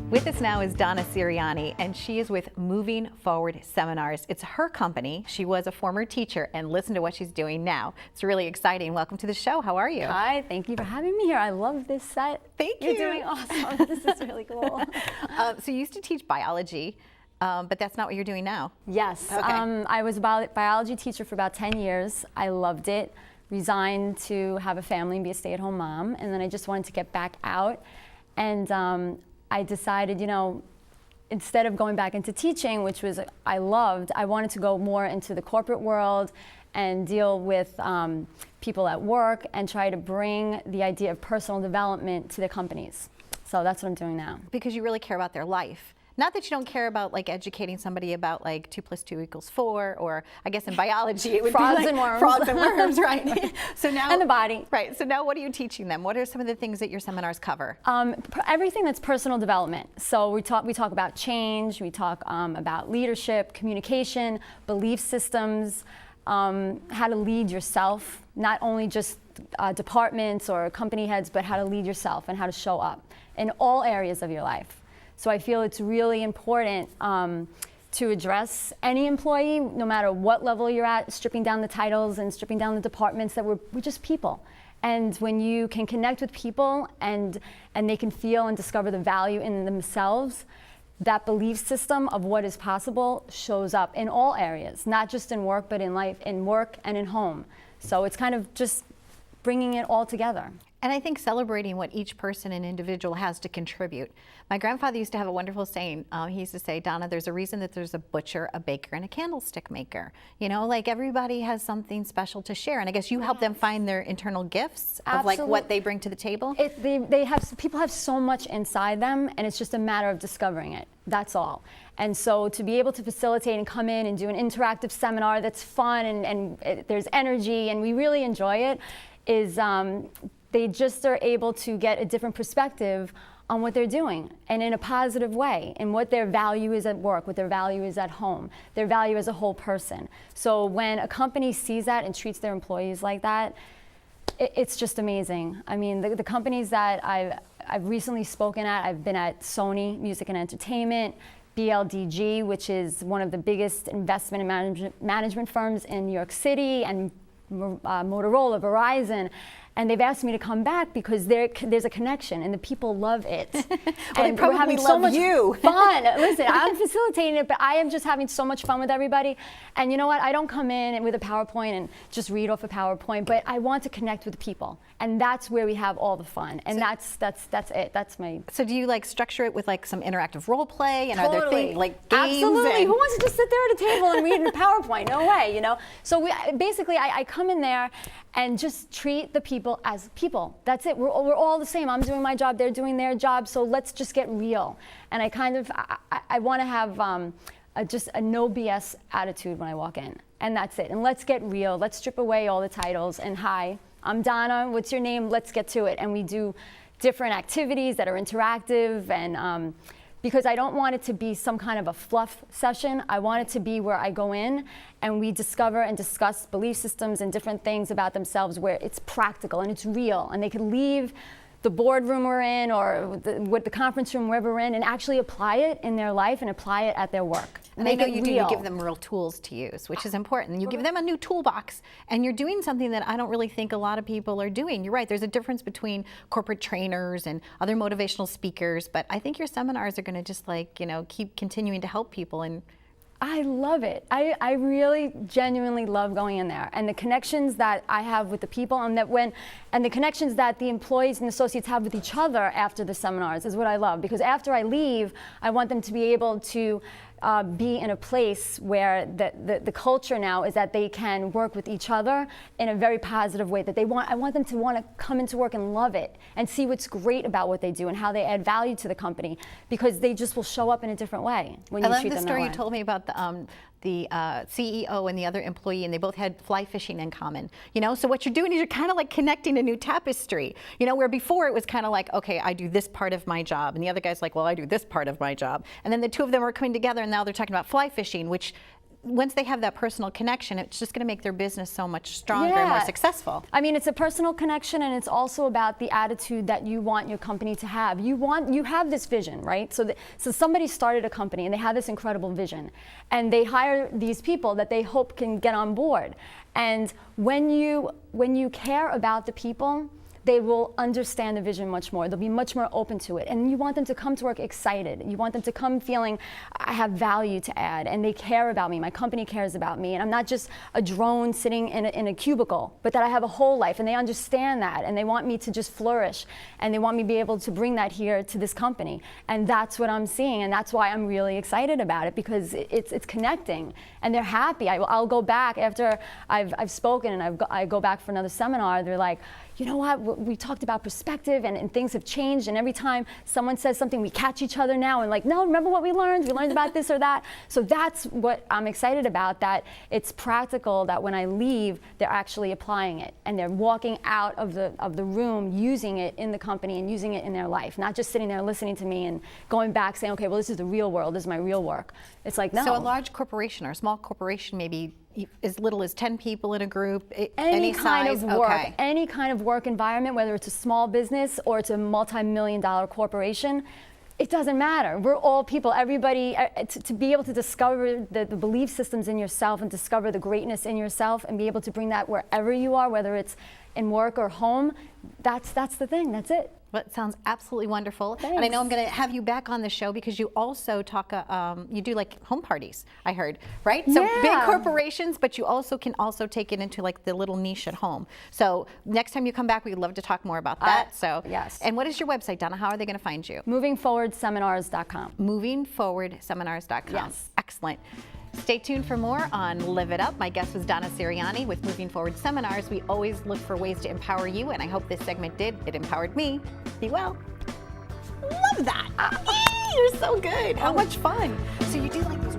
With us now is Donna Sirianni, and she is with Moving Forward Seminars. It's her company. She was a former teacher, and listen to what she's doing now. It's really exciting. Welcome to the show. How are you? Hi, thank you for having me here. I love this set. Thank you. You're doing awesome. This is really cool. So you used to teach biology, but that's not what you're doing now. Yes. Okay. I was a biology teacher for about 10 years. I loved it. Resigned to have a family and be a stay-at-home mom, and then I just wanted to get back out. And I decided, instead of going back into teaching, which was I loved, I wanted to go more into the corporate world and deal with people at work and try to bring the idea of personal development to the companies. So that's what I'm doing now. Because you really care about their life. Not that you don't care about educating somebody about 2 + 2 = 4, or I guess in biology it would frogs be and worms. Frogs and worms, right? So now, and the body. Right. So now, what are you teaching them? What are some of the things that your seminars cover? Everything that's personal development. So we talk about change. We talk about leadership, communication, belief systems, how to lead yourself. Not only just departments or company heads, but how to lead yourself and how to show up in all areas of your life. So I feel it's really important to address any employee, no matter what level you're at, stripping down the titles and stripping down the departments, that we're just people. And when you can connect with people and they can feel and discover the value in themselves, that belief system of what is possible shows up in all areas, not just in work, but in life, in work and in home. So it's kind of just bringing it all together. And I think celebrating what each person and individual has to contribute. My grandfather used to have a wonderful saying. He used to say, Donna, there's a reason that there's a butcher, a baker, and a candlestick maker. Everybody has something special to share. And I guess you help them find their internal gifts of what they bring to the table. People have so much inside them, and it's just a matter of discovering it. That's all. And so to be able to facilitate and come in and do an interactive seminar that's fun and there's energy and we really enjoy it, is they just are able to get a different perspective on what they're doing, and in a positive way, and what their value is at work, what their value is at home, their value as a whole person. So when a company sees that and treats their employees like that, it's just amazing. I mean, the companies that I've recently spoken at, I've been at Sony Music and Entertainment, BLDG, which is one of the biggest investment and management firms in New York City, and Motorola, Verizon, and they've asked me to come back because there's a connection and the people love it. And we're having so much fun. Listen, I'm facilitating it, but I am just having so much fun with everybody. And you know what? I don't come in with a PowerPoint and just read off a PowerPoint, but I want to connect with the people, and that's where we have all the fun. And that's it. That's my. So do you structure it with some interactive role play and totally. Are there things like games? Absolutely. Who wants to just sit there at a table and read in a PowerPoint? No way. So basically I come in there and just treat the people as people. That's it. We're all the same. I'm doing my job, they're doing their job, so let's just get real. And I want to have just a no BS attitude when I walk in. And that's it. And let's get real. Let's strip away all the titles. And hi, I'm Donna. What's your name? Let's get to it. And we do different activities that are interactive, and because I don't want it to be some kind of a fluff session. I want it to be where I go in and we discover and discuss belief systems and different things about themselves, where it's practical and it's real, and they can leave the boardroom we're in or the conference room, wherever we're in, and actually apply it in their life and apply it at their work. And I know you do. You give them real tools to use, which is important. You give them a new toolbox, and you're doing something that I don't really think a lot of people are doing. You're right. There's a difference between corporate trainers and other motivational speakers, but I think your seminars are going to just keep continuing to help people. And I love it. I really genuinely love going in there, and the connections that I have with the people, and the connections that the employees and associates have with each other after the seminars is what I love. Because after I leave, I want them to be able to be in a place where the culture now is that they can work with each other in a very positive way. I want them to want to come into work and love it and see what's great about what they do and how they add value to the company, because they just will show up in a different way when you treat them that way. I love the story you told me about the CEO and the other employee, and they both had fly fishing in common. So what you're doing is you're kind of connecting a new tapestry. Where before it was kind of okay, I do this part of my job, and the other guy's well, I do this part of my job, and then the two of them are coming together, and now they're talking about fly fishing, which once they have that personal connection, it's just going to make their business so much stronger and more successful. I mean, it's a personal connection, and it's also about the attitude that you want your company to have. You have this vision, right? So somebody started a company and they have this incredible vision, and they hire these people that they hope can get on board. And when you care about the people, they will understand the vision much more. They'll be much more open to it. And you want them to come to work excited. You want them to come feeling, I have value to add, and they care about me. My company cares about me. And I'm not just a drone sitting in a cubicle, but that I have a whole life. And they understand that. And they want me to just flourish. And they want me to be able to bring that here to this company. And that's what I'm seeing. And that's why I'm really excited about it, because it's connecting. And they're happy. I'll go back after I've spoken, and I go back for another seminar. They're like, you know what, we talked about perspective, and things have changed, and every time someone says something, we catch each other now and like, no, remember what we learned? We learned about this or that. So that's what I'm excited about, that it's practical, that when I leave, they're actually applying it, and they're walking out of the room using it in the company and using it in their life, not just sitting there listening to me and going back saying, okay, well, this is the real world, this is my real work. It's like, no. So a large corporation or a small corporation, maybe as little as 10 people in a group, any kind size? of work, okay. Any kind of work environment, whether it's a small business or it's a multi-million-dollar corporation, it doesn't matter. We're all people. Everybody, to be able to discover the belief systems in yourself and discover the greatness in yourself and be able to bring that wherever you are, whether it's in work or home, that's the thing. That's it. Well, it sounds absolutely wonderful. Thanks. And I know I'm going to have you back on the show because you also talk, you do like home parties, I heard, right? So big corporations, but you also can take it into like the little niche at home. So next time you come back, we'd love to talk more about that. So yes. And what is your website, Donna? How are they going to find you? Movingforwardseminars.com. Movingforwardseminars.com. Yes. Excellent. Stay tuned for more on Live It Up. My guest was Donna Sirianni with Moving Forward Seminars. We always look for ways to empower you, and I hope this segment did. It empowered me. Be well. Love that. You're so good. How much fun. So you do like those